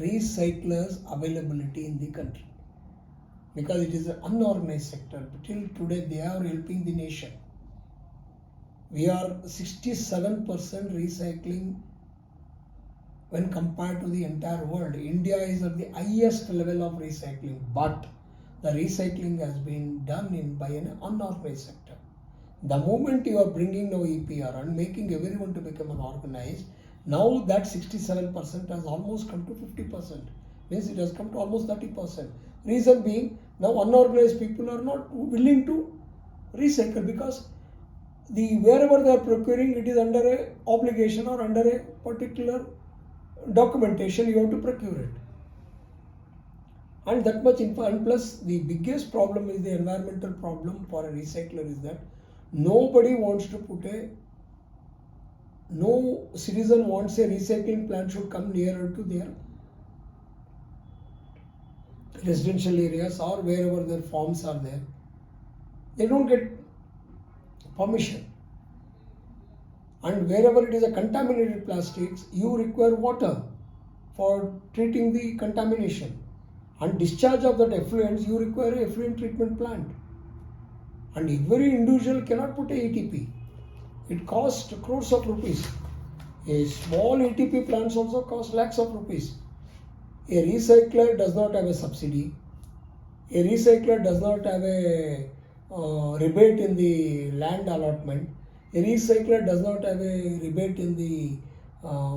recyclers availability in the country. Because it is an unorganized sector. Till today they are helping the nation. We are 67% recycling when compared to the entire world. India is at the highest level of recycling, but the recycling has been done by an unorganized sector. The moment you are bringing now EPR and making everyone to become an organized, now that 67% has almost come to 50%. Means it has come to almost 30%. Reason being, now unorganized people are not willing to recycle because wherever they are procuring, it is under a obligation or under a particular documentation you have to procure it. And that much info. And plus the biggest problem is the environmental problem for a recycler is that nobody wants to no citizen wants a recycling plant should come nearer to their residential areas or wherever their farms are there. They don't get permission. And wherever it is a contaminated plastics, you require water for treating the contamination. And discharge of that effluents, you require an effluent treatment plant. And every individual cannot put a ATP. It costs crores of rupees. A small ATP plants also cost lakhs of rupees. A recycler does not have a subsidy. A recycler does not have a rebate in the land allotment. A recycler does not have a rebate in the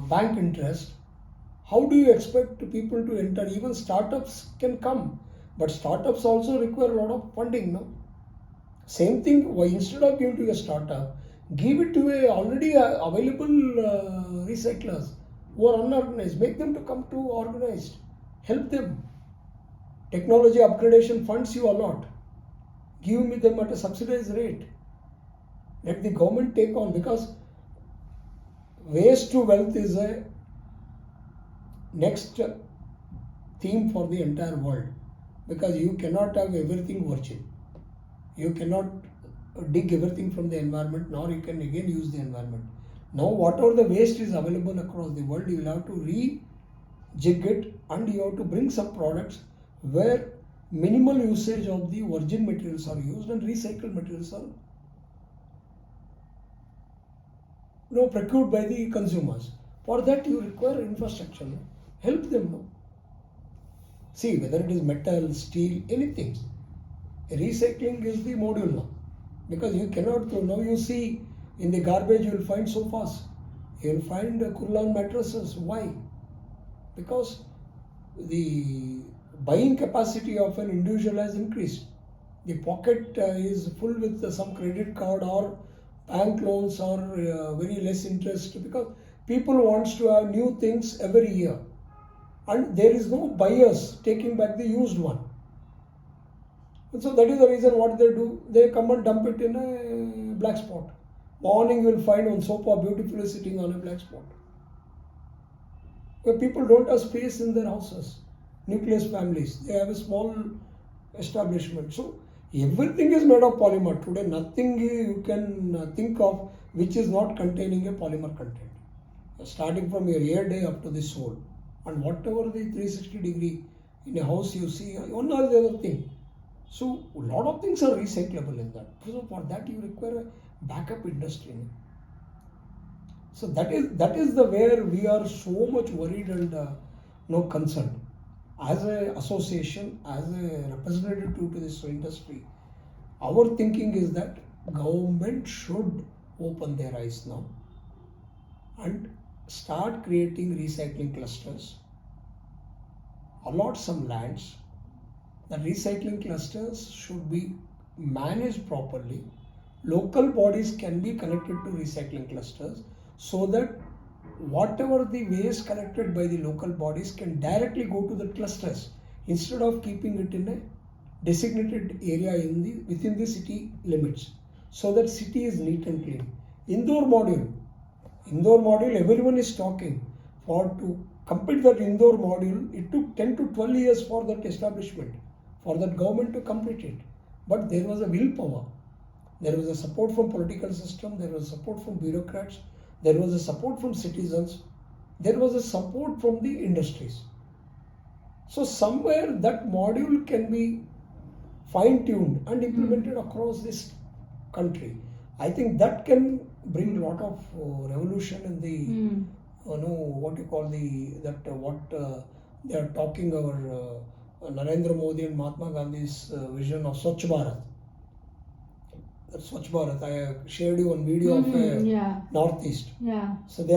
bank interest. How do you expect people to enter? Even startups can come, but startups also require a lot of funding, no? Same thing, why instead of giving to a startup, give it to a already available recyclers who are unorganized. Make them to come to organized. Help them. Technology upgradation funds you a lot. Give them at a subsidized rate. Let the government take on, because waste to wealth is a next theme for the entire world, because you cannot have everything virgin. You cannot dig everything from the environment, nor you can again use the environment. Now whatever the waste is available across the world, you will have to rejig it, and you have to bring some products where minimal usage of the virgin materials are used and recycled materials are procured by the consumers. For that you require infrastructure. Help them now. See, whether it is metal, steel, anything. Recycling is the module now. Because you cannot throw. Now you see in the garbage you will find sofas. You will find Kurlan mattresses. Why? Because the buying capacity of an individual has increased. The pocket is full with some credit card or bank loans or very less interest, because people wants to have new things every year. And there is no buyers taking back the used one. And so that is the reason what they do. They come and dump it in a black spot. Morning you will find one sofa beautifully sitting on a black spot. Where people don't have space in their houses. Nucleus families. They have a small establishment. So everything is made of polymer. Today nothing you can think of which is not containing a polymer content. Starting from your hair day up to the sole. And whatever the 360 degree in a house you see, one or the other thing. So a lot of things are recyclable in that. So for that you require a backup industry. So that is the where we are so much worried and concerned. As an association, as a representative to this industry, our thinking is that government should open their eyes now and start creating recycling clusters, allot some lands. The recycling clusters should be managed properly. Local bodies can be connected to recycling clusters so that whatever the waste collected by the local bodies can directly go to the clusters instead of keeping it in a designated area within the city limits, so that city is neat and clean. Indore module, everyone is talking. To complete that Indore module, it took 10 to 12 years for that establishment, for that government to complete it. But there was a willpower. There was a support from political system, there was support from bureaucrats, there was a support from citizens, there was a support from the industries. So somewhere that module can be fine-tuned and implemented across this country. I think that can bring a lot of revolution in the what you call they are talking our Narendra Modi and Mahatma Gandhi's vision of Swachh Bharat. That Swachh Bharat, I shared you one video of Yeah. Northeast. Yeah. So they